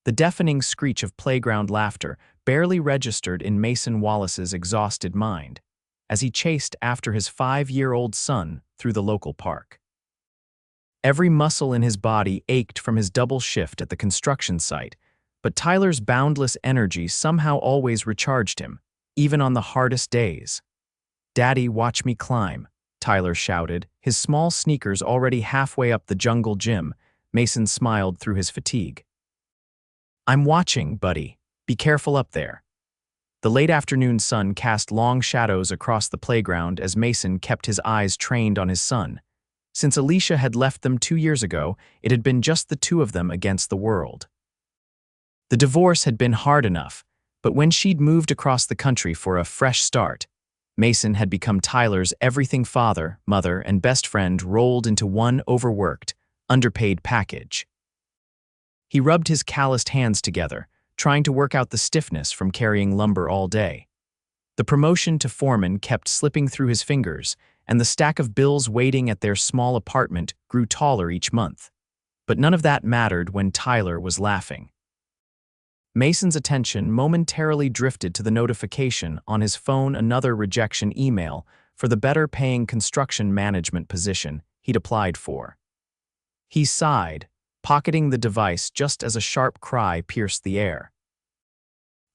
The deafening screech of playground laughter barely registered in Mason Wallace's exhausted mind as he chased after his 5-year-old son through the local park. Every muscle in his body ached from his double shift at the construction site, but Tyler's boundless energy somehow always recharged him, even on the hardest days. "Daddy, watch me climb," Tyler shouted, his small sneakers already halfway up the jungle gym. Mason smiled through his fatigue. "I'm watching, buddy. Be careful up there." The late afternoon sun cast long shadows across the playground as Mason kept his eyes trained on his son. Since Alicia had left them 2 years ago, it had been just the two of them against the world. The divorce had been hard enough, but when she'd moved across the country for a fresh start, Mason had become Tyler's everything father, mother, and best friend rolled into one overworked, underpaid package. He rubbed his calloused hands together, trying to work out the stiffness from carrying lumber all day. The promotion to foreman kept slipping through his fingers, and the stack of bills waiting at their small apartment grew taller each month. But none of that mattered when Tyler was laughing. Mason's attention momentarily drifted to the notification on his phone, another rejection email for the better-paying construction management position he'd applied for. He sighed, pocketing the device just as a sharp cry pierced the air.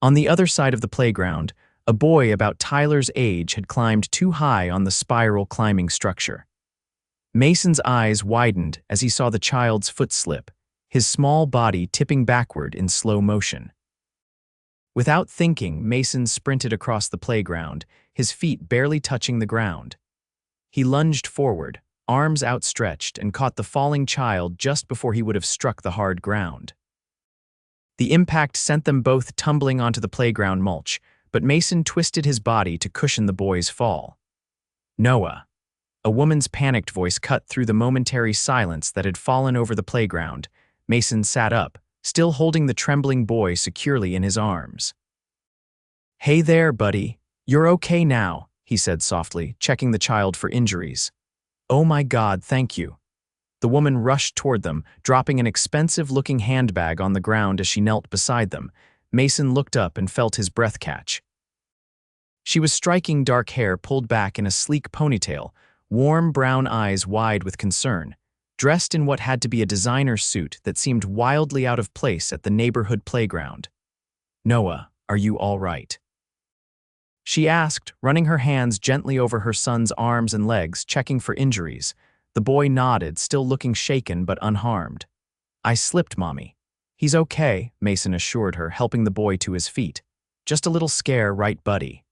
On the other side of the playground, a boy about Tyler's age had climbed too high on the spiral climbing structure. Mason's eyes widened as he saw the child's foot slip, his small body tipping backward in slow motion. Without thinking, Mason sprinted across the playground, his feet barely touching the ground. He lunged forward, arms outstretched, and caught the falling child just before he would have struck the hard ground. The impact sent them both tumbling onto the playground mulch, but Mason twisted his body to cushion the boy's fall. "Noah." A woman's panicked voice cut through the momentary silence that had fallen over the playground. Mason sat up, still holding the trembling boy securely in his arms. "Hey there, buddy. You're okay now," he said softly, checking the child for injuries. "Oh my God, thank you." The woman rushed toward them, dropping an expensive-looking handbag on the ground as she knelt beside them. Mason looked up and felt his breath catch. She was striking dark hair pulled back in a sleek ponytail, warm brown eyes wide with concern, dressed in what had to be a designer suit that seemed wildly out of place at the neighborhood playground. "Noah, are you all right?" she asked, running her hands gently over her son's arms and legs, checking for injuries. The boy nodded, still looking shaken but unharmed. "I slipped, Mommy." "He's okay," Mason assured her, helping the boy to his feet. "Just a little scare, right, buddy?"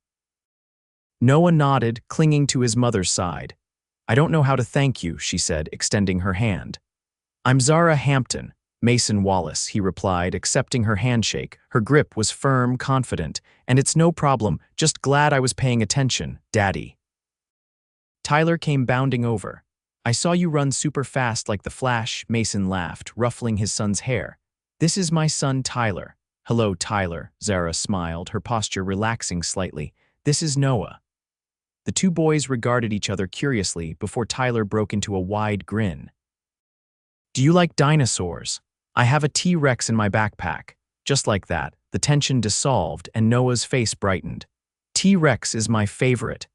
Noah nodded, clinging to his mother's side. "I don't know how to thank you," she said, extending her hand. "I'm Zara Hampton, Mason Wallace," he replied, accepting her handshake. Her grip was firm, confident. "And it's no problem, just glad I was paying attention, Daddy." Tyler came bounding over. "I saw you run super fast like the Flash," Mason laughed, ruffling his son's hair. "This is my son, Tyler." "Hello, Tyler," Zara smiled, her posture relaxing slightly. "This is Noah." The two boys regarded each other curiously before Tyler broke into a wide grin. "Do you like dinosaurs? I have a T-Rex in my backpack." Just like that, the tension dissolved and Noah's face brightened. "T-Rex is my favorite."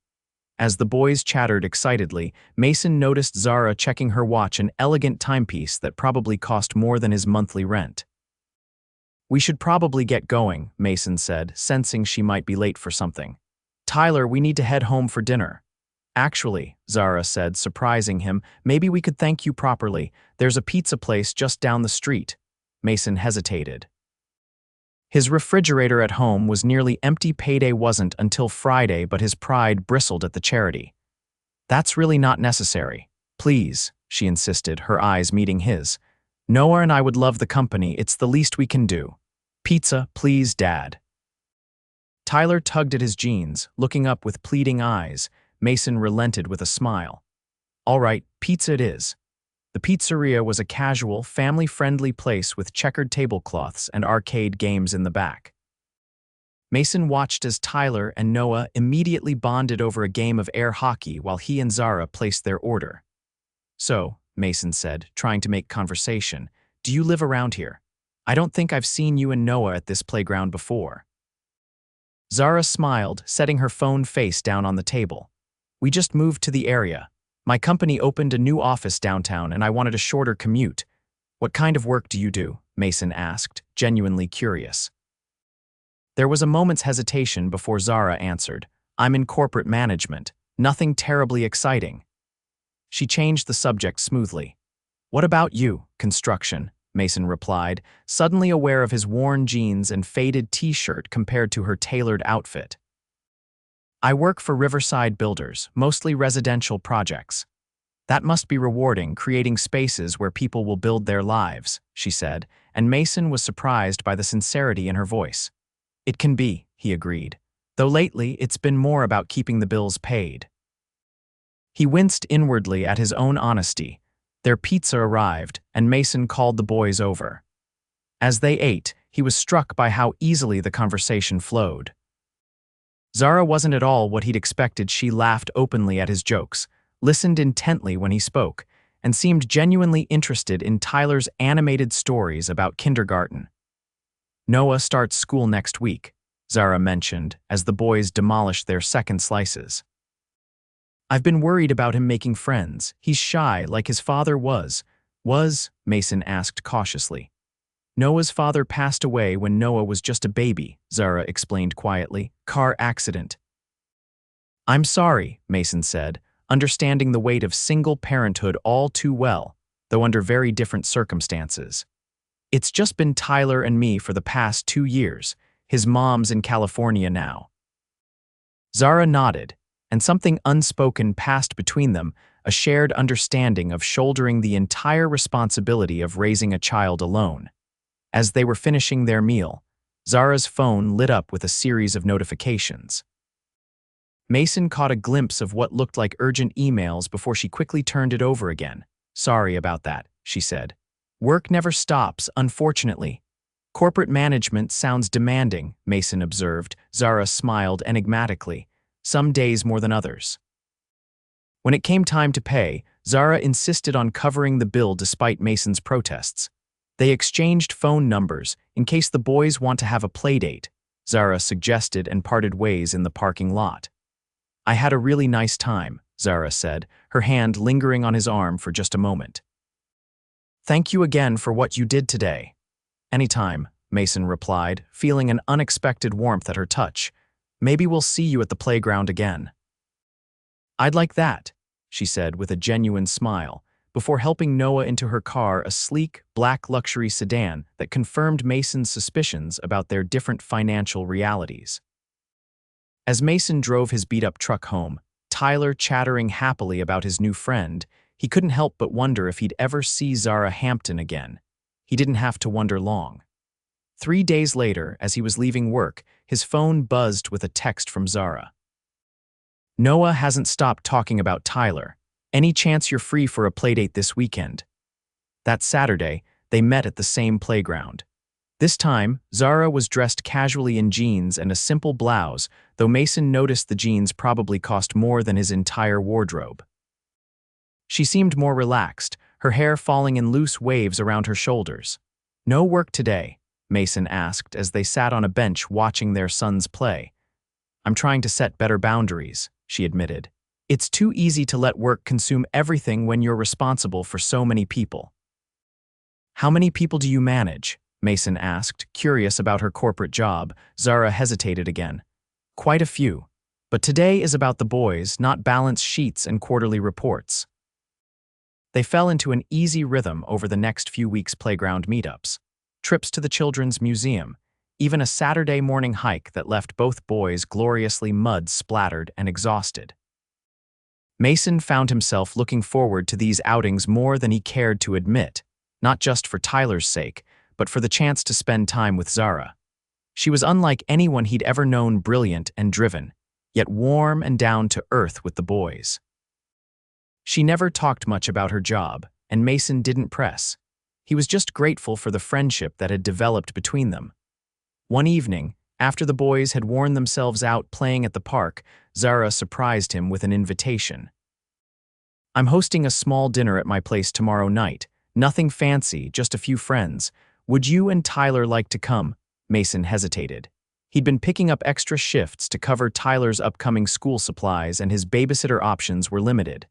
As the boys chattered excitedly, Mason noticed Zara checking her watch, an elegant timepiece that probably cost more than his monthly rent. "We should probably get going," Mason said, sensing she might be late for something. "Tyler, we need to head home for dinner." "Actually," Zara said, surprising him, "maybe we could thank you properly. There's a pizza place just down the street." Mason hesitated. His refrigerator at home was nearly empty. Payday wasn't until Friday, but his pride bristled at the charity. "That's really not necessary. Please," she insisted, her eyes meeting his. "Noah and I would love the company. It's the least we can do. Pizza, please, Dad." Tyler tugged at his jeans, looking up with pleading eyes. Mason relented with a smile. "All right, pizza it is." The pizzeria was a casual, family-friendly place with checkered tablecloths and arcade games in the back. Mason watched as Tyler and Noah immediately bonded over a game of air hockey while he and Zara placed their order. "So," Mason said, trying to make conversation, "do you live around here?" I don't think I've seen you and Noah at this playground before. Zara smiled, setting her phone face down on the table. We just moved to the area. My company opened a new office downtown and I wanted a shorter commute. What kind of work do you do? Mason asked, genuinely curious. There was a moment's hesitation before Zara answered. I'm in corporate management. Nothing terribly exciting. She changed the subject smoothly. What about you? Construction, Mason replied, suddenly aware of his worn jeans and faded t-shirt compared to her tailored outfit. I work for Riverside Builders, mostly residential projects. That must be rewarding, creating spaces where people will build their lives, she said, and Mason was surprised by the sincerity in her voice. It can be, he agreed, though lately it's been more about keeping the bills paid. He winced inwardly at his own honesty. Their pizza arrived, and Mason called the boys over. As they ate, he was struck by how easily the conversation flowed. Zara wasn't at all what he'd expected. She laughed openly at his jokes, listened intently when he spoke, and seemed genuinely interested in Tyler's animated stories about kindergarten. Noah starts school next week, Zara mentioned as the boys demolished their second slices. I've been worried about him making friends. He's shy like his father was. Was? Mason asked cautiously. Noah's father passed away when Noah was just a baby, Zara explained quietly. Car accident. I'm sorry, Mason said, understanding the weight of single parenthood all too well, though under very different circumstances. It's just been Tyler and me for the past 2 years. His mom's in California now. Zara nodded, and something unspoken passed between them, a shared understanding of shouldering the entire responsibility of raising a child alone. As they were finishing their meal, Zara's phone lit up with a series of notifications. Mason caught a glimpse of what looked like urgent emails before she quickly turned it over again. Sorry about that, she said. Work never stops, unfortunately. Corporate management sounds demanding, Mason observed. Zara smiled enigmatically. Some days more than others. When it came time to pay, Zara insisted on covering the bill despite Mason's protests. They exchanged phone numbers in case the boys want to have a playdate, Zara suggested, and parted ways in the parking lot. I had a really nice time, Zara said, her hand lingering on his arm for just a moment. Thank you again for what you did today. Anytime, Mason replied, feeling an unexpected warmth at her touch. Maybe we'll see you at the playground again. I'd like that, she said with a genuine smile, before helping Noah into her car, a sleek, black luxury sedan that confirmed Mason's suspicions about their different financial realities. As Mason drove his beat-up truck home, Tyler chattering happily about his new friend, he couldn't help but wonder if he'd ever see Zara Hampton again. He didn't have to wonder long. 3 days later, as he was leaving work, his phone buzzed with a text from Zara. Noah hasn't stopped talking about Tyler. Any chance you're free for a playdate this weekend? That Saturday, they met at the same playground. This time, Zara was dressed casually in jeans and a simple blouse, though Mason noticed the jeans probably cost more than his entire wardrobe. She seemed more relaxed, her hair falling in loose waves around her shoulders. No work today? Mason asked as they sat on a bench watching their sons play. I'm trying to set better boundaries, she admitted. It's too easy to let work consume everything when you're responsible for so many people. How many people do you manage? Mason asked, curious about her corporate job. Zara hesitated again. Quite a few. But today is about the boys, not balance sheets and quarterly reports. They fell into an easy rhythm over the next few weeks' playground meetups, trips to the Children's Museum, even a Saturday morning hike that left both boys gloriously mud-splattered and exhausted. Mason found himself looking forward to these outings more than he cared to admit, not just for Tyler's sake, but for the chance to spend time with Zara. She was unlike anyone he'd ever known, brilliant and driven, yet warm and down to earth with the boys. She never talked much about her job, and Mason didn't press. He was just grateful for the friendship that had developed between them. One evening, after the boys had worn themselves out playing at the park, Zara surprised him with an invitation. I'm hosting a small dinner at my place tomorrow night. Nothing fancy, just a few friends. Would you and Tyler like to come? Mason hesitated. He'd been picking up extra shifts to cover Tyler's upcoming school supplies, and his babysitter options were limited.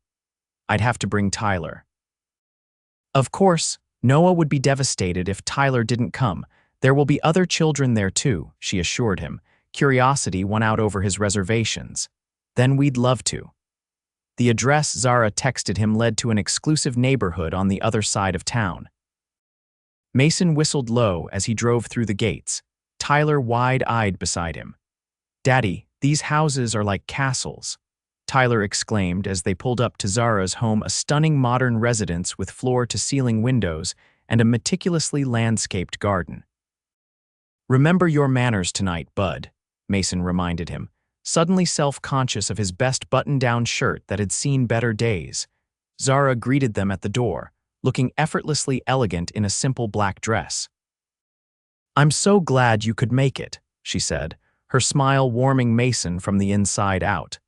I'd have to bring Tyler. Of course, Noah would be devastated if Tyler didn't come. There will be other children there too, she assured him. Curiosity won out over his reservations. Then we'd love to. The address Zara texted him led to an exclusive neighborhood on the other side of town. Mason whistled low as he drove through the gates, Tyler wide-eyed beside him. "Daddy, these houses are like castles," Tyler exclaimed as they pulled up to Zara's home, a stunning modern residence with floor-to-ceiling windows and a meticulously landscaped garden. "Remember your manners tonight, bud," Mason reminded him, suddenly self-conscious of his best button-down shirt that had seen better days. Zara greeted them at the door, looking effortlessly elegant in a simple black dress. "I'm so glad you could make it," she said, her smile warming Mason from the inside out.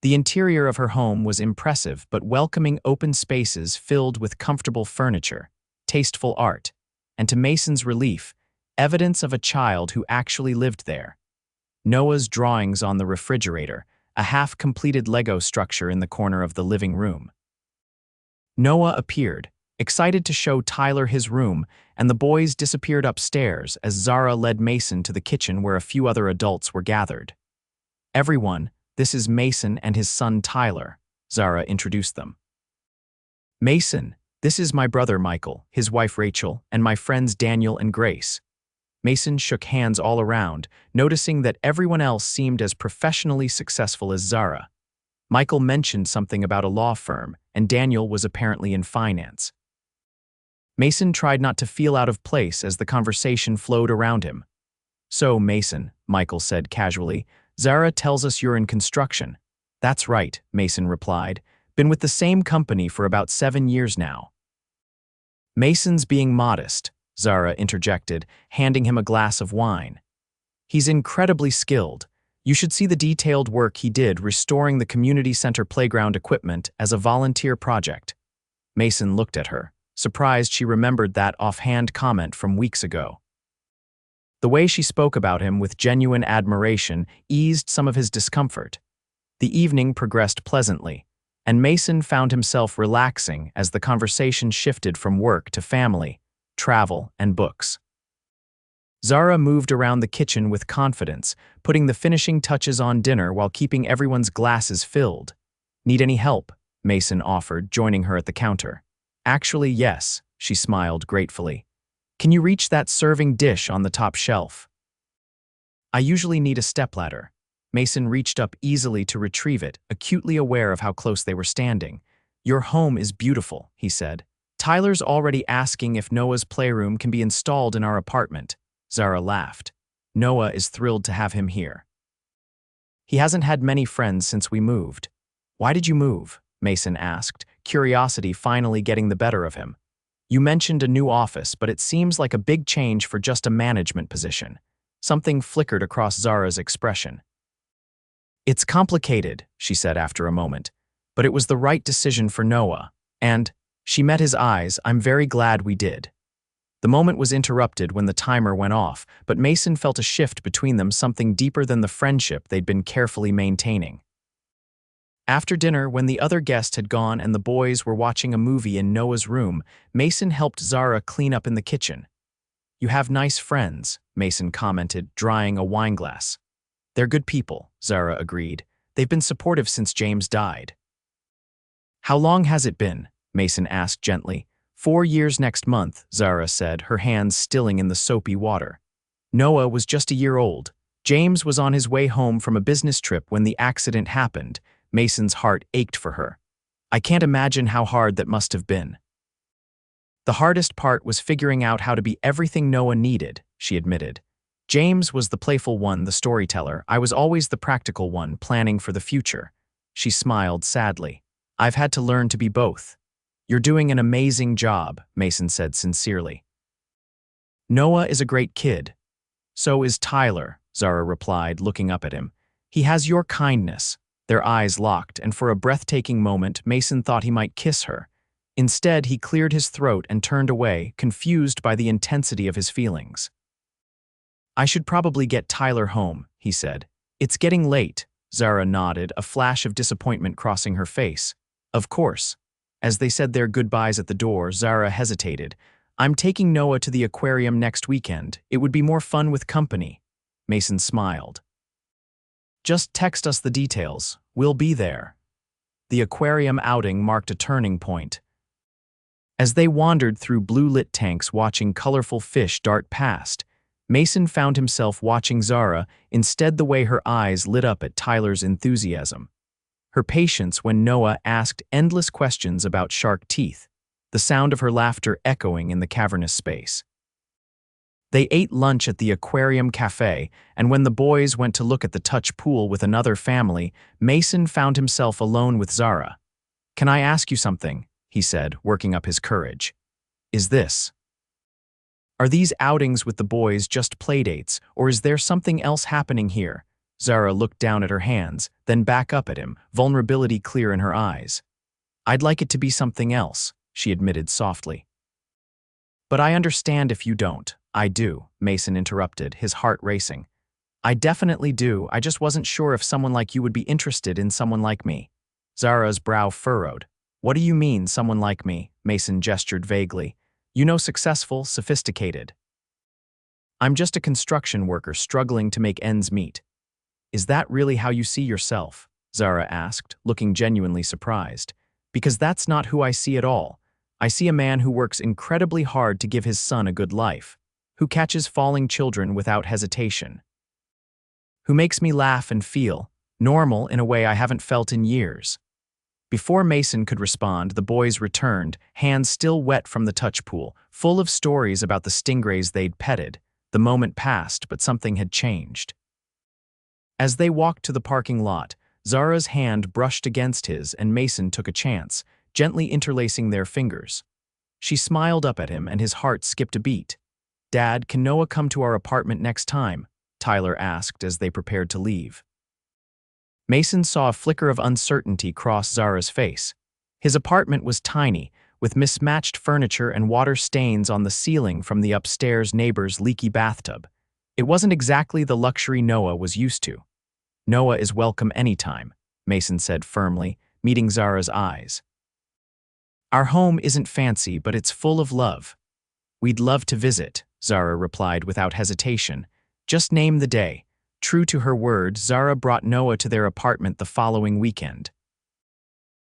The interior of her home was impressive but welcoming, open spaces filled with comfortable furniture, tasteful art, and to Mason's relief, evidence of a child who actually lived there. Noah's drawings on the refrigerator, a half-completed Lego structure in the corner of the living room. Noah appeared, excited to show Tyler his room, and the boys disappeared upstairs as Zara led Mason to the kitchen where a few other adults were gathered. "Everyone, this is Mason and his son Tyler," Zara introduced them. "Mason, this is my brother Michael, his wife Rachel, and my friends Daniel and Grace." Mason shook hands all around, noticing that everyone else seemed as professionally successful as Zara. Michael mentioned something about a law firm, and Daniel was apparently in finance. Mason tried not to feel out of place as the conversation flowed around him. "So, Mason," Michael said casually, "Zara tells us you're in construction." "That's right," Mason replied. "Been with the same company for about 7 years now." "Mason's being modest," Zara interjected, handing him a glass of wine. "He's incredibly skilled. You should see the detailed work he did restoring the community center playground equipment as a volunteer project." Mason looked at her, surprised she remembered that offhand comment from weeks ago. The way she spoke about him with genuine admiration eased some of his discomfort. The evening progressed pleasantly, and Mason found himself relaxing as the conversation shifted from work to family, travel, and books. Zara moved around the kitchen with confidence, putting the finishing touches on dinner while keeping everyone's glasses filled. "Need any help?" Mason offered, joining her at the counter. "Actually, yes," she smiled gratefully. "Can you reach that serving dish on the top shelf?" "I usually need a stepladder." Mason reached up easily to retrieve it, acutely aware of how close they were standing. "Your home is beautiful," he said. "Tyler's already asking if Noah's playroom can be installed in our apartment." Zara laughed. "Noah is thrilled to have him here. He hasn't had many friends since we moved." "Why did you move?" Mason asked, curiosity finally getting the better of him. "You mentioned a new office, but it seems like a big change for just a management position." Something flickered across Zara's expression. "It's complicated," she said after a moment, "but it was the right decision for Noah. And," she met his eyes, "I'm very glad we did." The moment was interrupted when the timer went off, but Mason felt a shift between them, something deeper than the friendship they'd been carefully maintaining. After dinner, when the other guest had gone and the boys were watching a movie in Noah's room, Mason helped Zara clean up in the kitchen. "You have nice friends," Mason commented, drying a wineglass. "They're good people," Zara agreed. "They've been supportive since James died." "How long has it been?" Mason asked gently. 4 years next month," Zara said, her hands stilling in the soapy water. "Noah was just a year old. James was on his way home from a business trip when the accident happened." Mason's heart ached for her. "I can't imagine how hard that must have been." "The hardest part was figuring out how to be everything Noah needed," she admitted. "James was the playful one, the storyteller. I was always the practical one, planning for the future." She smiled sadly. "I've had to learn to be both." "You're doing an amazing job," Mason said sincerely. "Noah is a great kid." "So is Tyler," Zara replied, looking up at him. "He has your kindness." Their eyes locked, and for a breathtaking moment, Mason thought he might kiss her. Instead, he cleared his throat and turned away, confused by the intensity of his feelings. "I should probably get Tyler home," he said. "It's getting late." Zara nodded, a flash of disappointment crossing her face. "Of course." As they said their goodbyes at the door, Zara hesitated. "I'm taking Noah to the aquarium next weekend. It would be more fun with company." Mason smiled. "Just text us the details. We'll be there." The aquarium outing marked a turning point. As they wandered through blue-lit tanks watching colorful fish dart past, Mason found himself watching Zara, instead the way her eyes lit up at Tyler's enthusiasm. Her patience when Noah asked endless questions about shark teeth, the sound of her laughter echoing in the cavernous space. They ate lunch at the aquarium cafe, and when the boys went to look at the touch pool with another family, Mason found himself alone with Zara. "Can I ask you something?" he said, working up his courage. Are these outings with the boys just playdates, or is there something else happening here?" Zara looked down at her hands, then back up at him, vulnerability clear in her eyes. "I'd like it to be something else," she admitted softly. "But I understand if you don't." "I do," Mason interrupted, his heart racing. "I definitely do. I just wasn't sure if someone like you would be interested in someone like me." Zara's brow furrowed. "What do you mean, someone like me?" Mason gestured vaguely. "You know, successful, sophisticated." "I'm just a construction worker struggling to make ends meet." "Is that really how you see yourself?" Zara asked, looking genuinely surprised. "Because that's not who I see at all. I see a man who works incredibly hard to give his son a good life, who catches falling children without hesitation, who makes me laugh and feel normal in a way I haven't felt in years." Before Mason could respond, the boys returned, hands still wet from the touch pool, full of stories about the stingrays they'd petted. The moment passed, but something had changed. As they walked to the parking lot, Zara's hand brushed against his and Mason took a chance, gently interlacing their fingers. She smiled up at him and his heart skipped a beat. "Dad, can Noah come to our apartment next time?" Tyler asked as they prepared to leave. Mason saw a flicker of uncertainty cross Zara's face. His apartment was tiny, with mismatched furniture and water stains on the ceiling from the upstairs neighbor's leaky bathtub. It wasn't exactly the luxury Noah was used to. "Noah is welcome anytime," Mason said firmly, meeting Zara's eyes. "Our home isn't fancy, but it's full of love. We'd love to visit," Zara replied without hesitation. "Just name the day." True to her word, Zara brought Noah to their apartment the following weekend.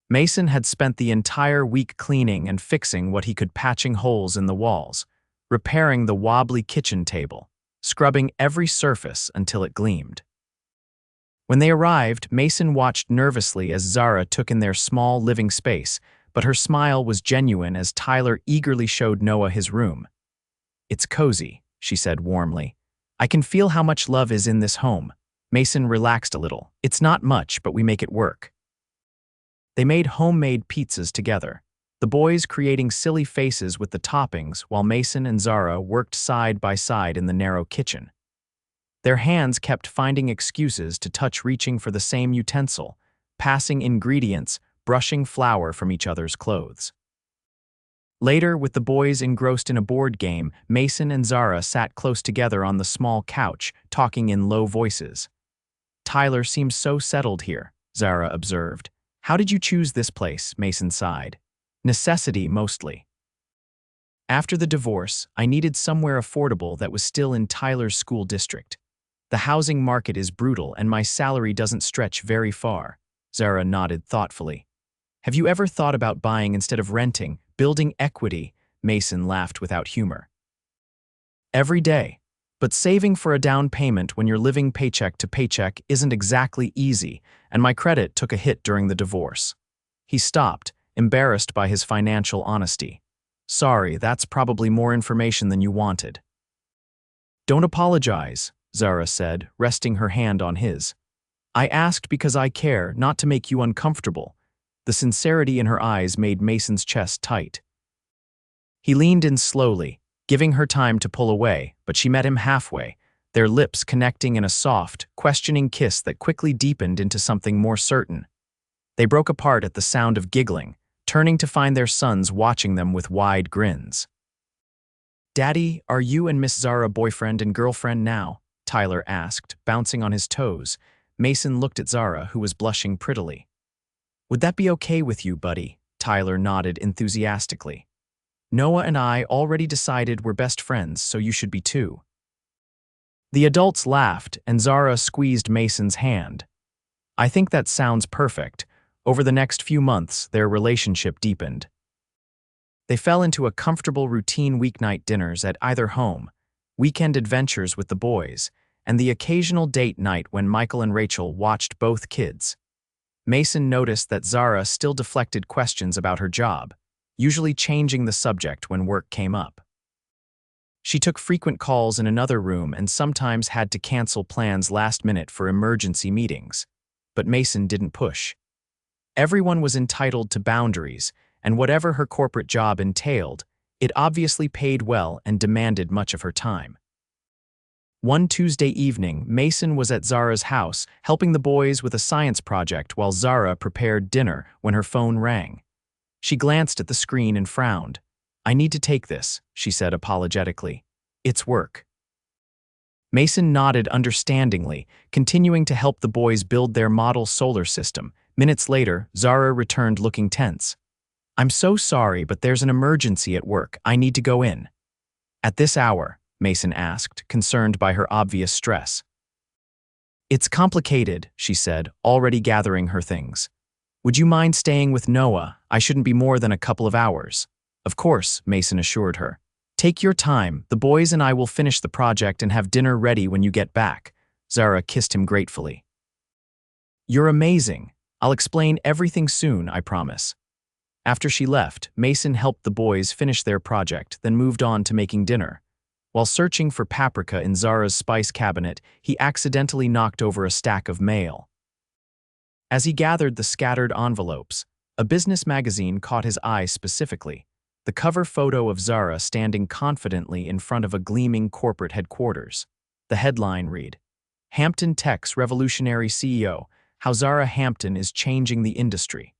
Mason had spent the entire week cleaning and fixing what he could, patching holes in the walls, repairing the wobbly kitchen table, scrubbing every surface until it gleamed. When they arrived, Mason watched nervously as Zara took in their small living space, but her smile was genuine as Tyler eagerly showed Noah his room. "It's cozy," she said warmly. "I can feel how much love is in this home." Mason relaxed a little. "It's not much, but we make it work." They made homemade pizzas together, the boys creating silly faces with the toppings while Mason and Zara worked side by side in the narrow kitchen. Their hands kept finding excuses to touch, reaching for the same utensil, passing ingredients, brushing flour from each other's clothes. Later, with the boys engrossed in a board game, Mason and Zara sat close together on the small couch, talking in low voices. "Tyler seems so settled here," Zara observed. "How did you choose this place?" Mason sighed. "Necessity, mostly. After the divorce, I needed somewhere affordable that was still in Tyler's school district. The housing market is brutal and my salary doesn't stretch very far." Zara nodded thoughtfully. "Have you ever thought about buying instead of renting, building equity?" Mason laughed without humor. "Every day. But saving for a down payment when you're living paycheck to paycheck isn't exactly easy, and my credit took a hit during the divorce." He stopped, embarrassed by his financial honesty. "Sorry, that's probably more information than you wanted." "Don't apologize," Zara said, resting her hand on his. "I asked because I care, not to make you uncomfortable." The sincerity in her eyes made Mason's chest tight. He leaned in slowly, giving her time to pull away, but she met him halfway, their lips connecting in a soft, questioning kiss that quickly deepened into something more certain. They broke apart at the sound of giggling, turning to find their sons watching them with wide grins. "Daddy, are you and Miss Zara boyfriend and girlfriend now?" Tyler asked, bouncing on his toes. Mason looked at Zara, who was blushing prettily. "Would that be okay with you, buddy?" Tyler nodded enthusiastically. "Noah and I already decided we're best friends, so you should be too." The adults laughed, and Zara squeezed Mason's hand. "I think that sounds perfect." Over the next few months, their relationship deepened. They fell into a comfortable routine: weeknight dinners at either home, weekend adventures with the boys, and the occasional date night when Michael and Rachel watched both kids. Mason noticed that Zara still deflected questions about her job, usually changing the subject when work came up. She took frequent calls in another room and sometimes had to cancel plans last minute for emergency meetings. But Mason didn't push. Everyone was entitled to boundaries, and whatever her corporate job entailed, it obviously paid well and demanded much of her time. One Tuesday evening, Mason was at Zara's house, helping the boys with a science project while Zara prepared dinner when her phone rang. She glanced at the screen and frowned. "I need to take this," she said apologetically. "It's work." Mason nodded understandingly, continuing to help the boys build their model solar system. Minutes later, Zara returned looking tense. "I'm so sorry, but there's an emergency at work. I need to go in." "At this hour?" Mason asked, concerned by her obvious stress. "It's complicated," she said, already gathering her things. "Would you mind staying with Noah? I shouldn't be more than a couple of hours." "Of course," Mason assured her. "Take your time. The boys and I will finish the project and have dinner ready when you get back." Zara kissed him gratefully. "You're amazing. I'll explain everything soon, I promise." After she left, Mason helped the boys finish their project, then moved on to making dinner. While searching for paprika in Zara's spice cabinet, he accidentally knocked over a stack of mail. As he gathered the scattered envelopes, a business magazine caught his eye specifically: the cover photo of Zara standing confidently in front of a gleaming corporate headquarters. The headline read, "Hampton Tech's Revolutionary CEO, How Zara Hampton is Changing the Industry."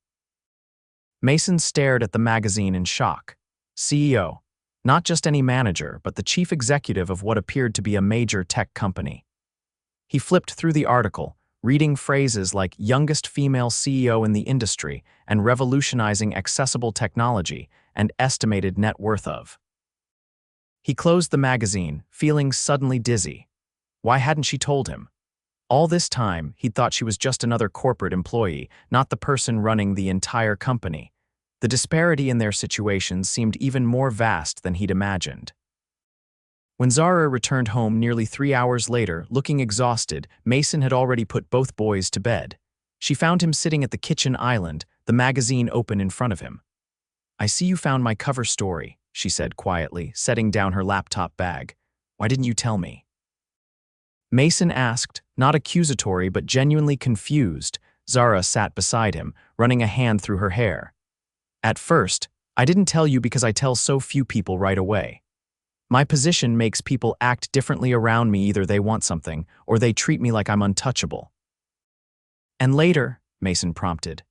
Mason stared at the magazine in shock. CEO. Not just any manager, but the chief executive of what appeared to be a major tech company. He flipped through the article, reading phrases like youngest female CEO in the industry and revolutionizing accessible technology and estimated net worth of. He closed the magazine, feeling suddenly dizzy. Why hadn't she told him? All this time, he'd thought she was just another corporate employee, not the person running the entire company. The disparity in their situations seemed even more vast than he'd imagined. When Zara returned home nearly 3 hours later, looking exhausted, Mason had already put both boys to bed. She found him sitting at the kitchen island, the magazine open in front of him. "I see you found my cover story," she said quietly, setting down her laptop bag. "Why didn't you tell me?" Mason asked, not accusatory but genuinely confused. Zara sat beside him, running a hand through her hair. "At first, I didn't tell you because I tell so few people right away. My position makes people act differently around me. Either they want something, or they treat me like I'm untouchable." "And later," Mason prompted.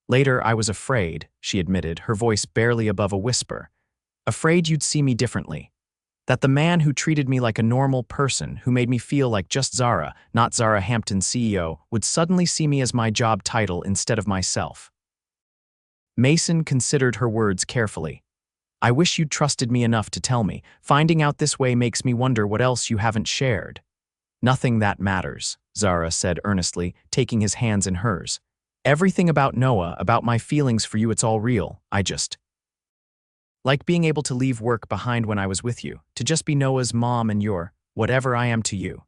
"Later I was afraid," she admitted, her voice barely above a whisper. "Afraid you'd see me differently. That the man who treated me like a normal person, who made me feel like just Zara, not Zara Hampton CEO, would suddenly see me as my job title instead of myself." Mason considered her words carefully. "I wish you'd trusted me enough to tell me. Finding out this way makes me wonder what else you haven't shared." "Nothing that matters," Zara said earnestly, taking his hands in hers. "Everything about Noah, about my feelings for you, it's all real. I just like being able to leave work behind when I was with you, to just be Noah's mom and you're whatever I am to you."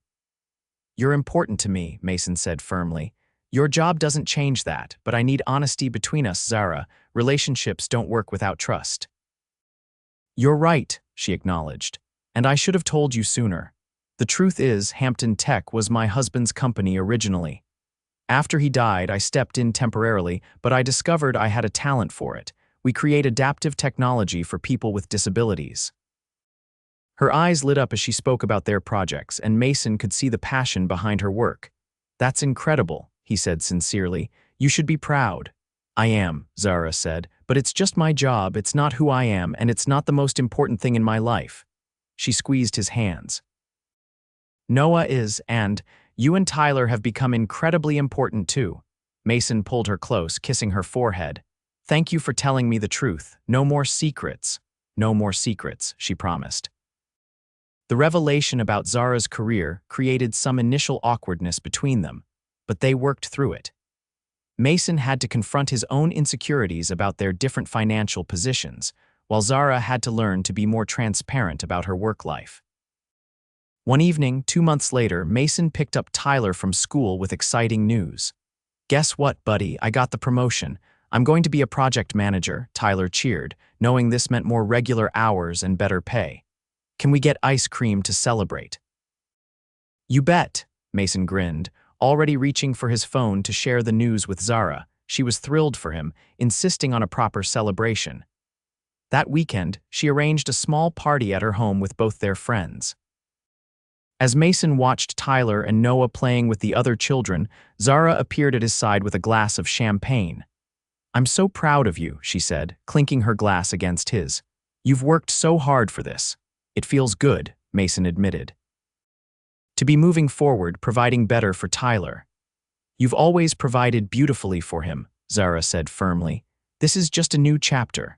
"You're important to me," Mason said firmly. "Your job doesn't change that, but I need honesty between us, Zara. Relationships don't work without trust." "You're right," she acknowledged. "And I should have told you sooner. The truth is, Hampton Tech was my husband's company originally. After he died, I stepped in temporarily, but I discovered I had a talent for it. We create adaptive technology for people with disabilities." Her eyes lit up as she spoke about their projects, and Mason could see the passion behind her work. "That's incredible," he said sincerely. "You should be proud. I am, Zara said, but it's just my job, it's not who I am, and it's not the most important thing in my life. She squeezed his hands. Noah is, and you and Tyler have become incredibly important too. Mason pulled her close, kissing her forehead. Thank you for telling me the truth. No more secrets. No more secrets, she promised. The revelation about Zara's career created some initial awkwardness between them, but they worked through it. Mason had to confront his own insecurities about their different financial positions, while Zara had to learn to be more transparent about her work life. One evening, 2 months later, Mason picked up Tyler from school with exciting news. Guess what, buddy? I got the promotion. I'm going to be a project manager, Tyler cheered, knowing this meant more regular hours and better pay. Can we get ice cream to celebrate? You bet, Mason grinned, already reaching for his phone to share the news with Zara. She was thrilled for him, insisting on a proper celebration. That weekend, she arranged a small party at her home with both their friends. As Mason watched Tyler and Noah playing with the other children, Zara appeared at his side with a glass of champagne. I'm so proud of you, she said, clinking her glass against his. You've worked so hard for this. It feels good, Mason admitted. To be moving forward, providing better for Tyler. You've always provided beautifully for him, Zara said firmly. This is just a new chapter.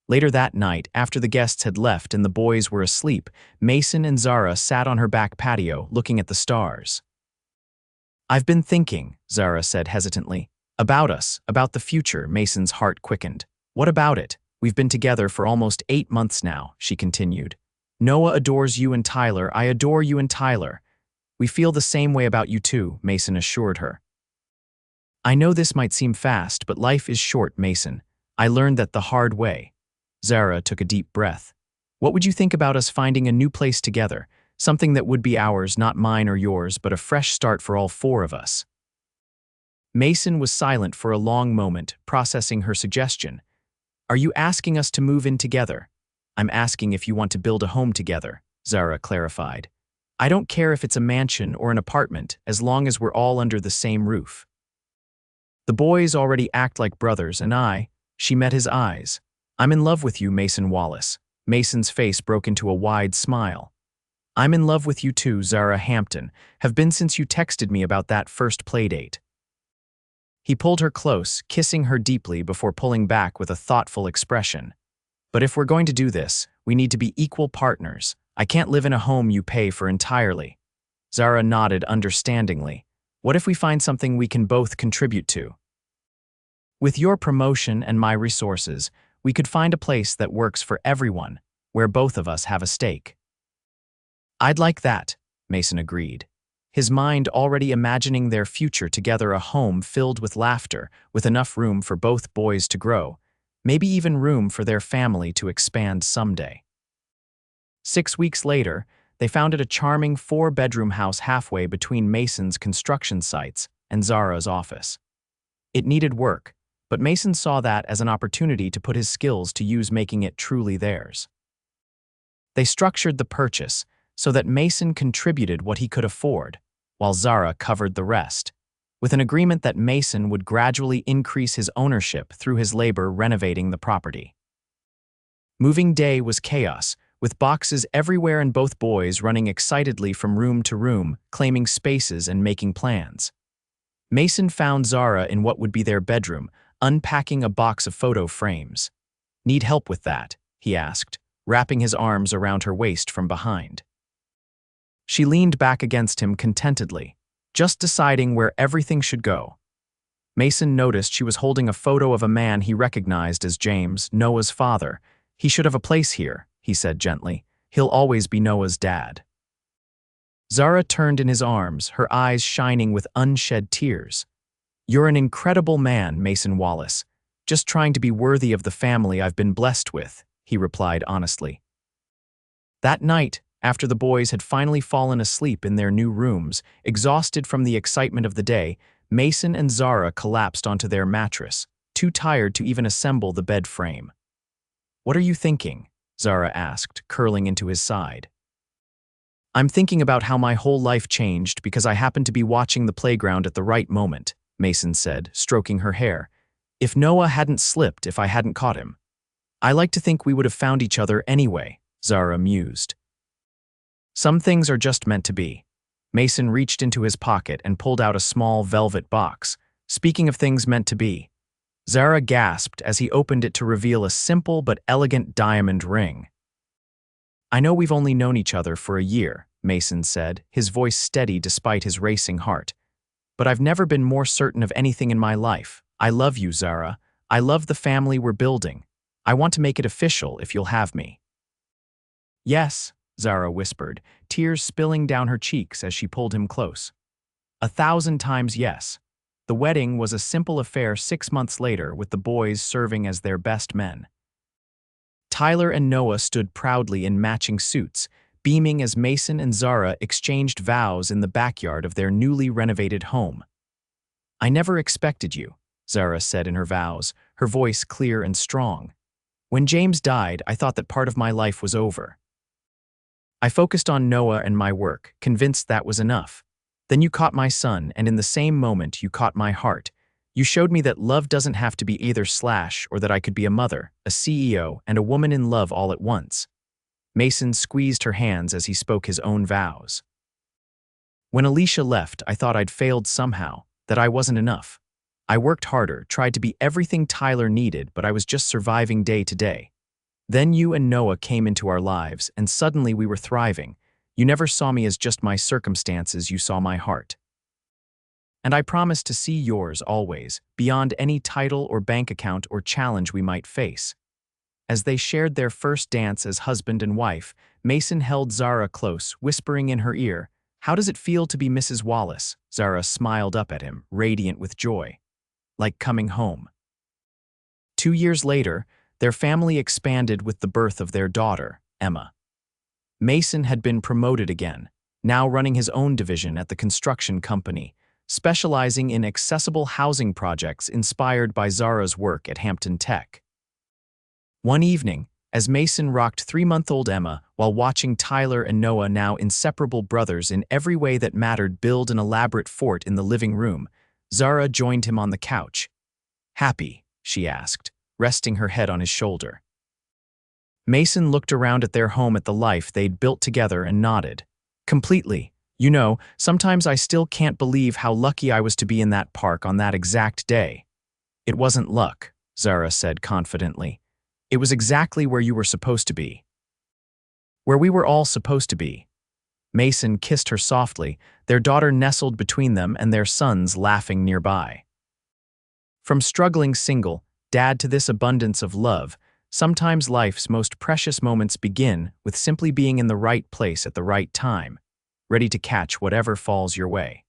Later that night, after the guests had left and the boys were asleep, Mason and Zara sat on her back patio, looking at the stars. I've been thinking, Zara said hesitantly. About us, about the future, Mason's heart quickened. What about it? We've been together for almost 8 months now, she continued. Noah adores you and Tyler. I adore you and Tyler. We feel the same way about you too, Mason assured her. I know this might seem fast, but life is short, Mason. I learned that the hard way. Zara took a deep breath. What would you think about us finding a new place together? Something that would be ours, not mine or yours, but a fresh start for all 4 of us. Mason was silent for a long moment, processing her suggestion. Are you asking us to move in together? I'm asking if you want to build a home together, Zara clarified. I don't care if it's a mansion or an apartment, as long as we're all under the same roof. The boys already act like brothers, and she met his eyes. I'm in love with you, Mason Wallace. Mason's face broke into a wide smile. I'm in love with you too, Zara Hampton. Have been since you texted me about that first playdate. He pulled her close, kissing her deeply before pulling back with a thoughtful expression. But if we're going to do this, we need to be equal partners. I can't live in a home you pay for entirely. Zara nodded understandingly. What if we find something we can both contribute to? With your promotion and my resources, we could find a place that works for everyone, where both of us have a stake. I'd like that, Mason agreed, his mind already imagining their future together, a home filled with laughter, with enough room for both boys to grow, maybe even room for their family to expand someday. 6 weeks later, they founded a charming 4-bedroom house halfway between Mason's construction sites and Zara's office. It needed work, but Mason saw that as an opportunity to put his skills to use, making it truly theirs. They structured the purchase so that Mason contributed what he could afford, while Zara covered the rest, with an agreement that Mason would gradually increase his ownership through his labor renovating the property. Moving day was chaos, with boxes everywhere and both boys running excitedly from room to room, claiming spaces and making plans. Mason found Zara in what would be their bedroom, unpacking a box of photo frames. Need help with that? He asked, wrapping his arms around her waist from behind. She leaned back against him contentedly, just deciding where everything should go. Mason noticed she was holding a photo of a man he recognized as James, Noah's father. He should have a place here, he said gently. He'll always be Noah's dad. Zara turned in his arms, her eyes shining with unshed tears. You're an incredible man, Mason Wallace. Just trying to be worthy of the family I've been blessed with, he replied honestly. That night, after the boys had finally fallen asleep in their new rooms, exhausted from the excitement of the day, Mason and Zara collapsed onto their mattress, too tired to even assemble the bed frame. What are you thinking? Zara asked, curling into his side. I'm thinking about how my whole life changed because I happened to be watching the playground at the right moment, Mason said, stroking her hair. If Noah hadn't slipped if I hadn't caught him. I like to think we would have found each other anyway, Zara mused. Some things are just meant to be. Mason reached into his pocket and pulled out a small velvet box. Speaking of things meant to be. Zara gasped as he opened it to reveal a simple but elegant diamond ring. I know we've only known each other for a year, Mason said, his voice steady despite his racing heart. But I've never been more certain of anything in my life. I love you, Zara. I love the family we're building. I want to make it official if you'll have me. Yes, Zara whispered, tears spilling down her cheeks as she pulled him close. 1,000 times yes. The wedding was a simple affair 6 months later, with the boys serving as their best men. Tyler and Noah stood proudly in matching suits, beaming as Mason and Zara exchanged vows in the backyard of their newly renovated home. I never expected you, Zara said in her vows, her voice clear and strong. When James died, I thought that part of my life was over. I focused on Noah and my work, convinced that was enough. Then you caught my son, and in the same moment you caught my heart. You showed me that love doesn't have to be either slash or that I could be a mother, a CEO, and a woman in love all at once. Mason squeezed her hands as he spoke his own vows. When Alicia left, I thought I'd failed somehow, that I wasn't enough. I worked harder, tried to be everything Tyler needed, but I was just surviving day to day. Then you and Noah came into our lives, and suddenly we were thriving. You never saw me as just my circumstances, you saw my heart. And I promised to see yours always, beyond any title or bank account or challenge we might face. As they shared their first dance as husband and wife, Mason held Zara close, whispering in her ear, "How does it feel to be Mrs. Wallace?" Zara smiled up at him, radiant with joy. Like coming home. 2 years later, their family expanded with the birth of their daughter, Emma. Mason had been promoted again, now running his own division at the construction company, specializing in accessible housing projects inspired by Zara's work at Hampton Tech. One evening, as Mason rocked 3-month-old Emma while watching Tyler and Noah, now inseparable brothers in every way that mattered, build an elaborate fort in the living room, Zara joined him on the couch. "Happy?" she asked, resting her head on his shoulder. Mason looked around at their home, at the life they'd built together, and nodded. "Completely. You know, sometimes I still can't believe how lucky I was to be in that park on that exact day." "It wasn't luck," Zara said confidently. "It was exactly where you were supposed to be. Where we were all supposed to be." Mason kissed her softly, their daughter nestled between them and their sons laughing nearby. From struggling single dad to this abundance of love, sometimes life's most precious moments begin with simply being in the right place at the right time, ready to catch whatever falls your way.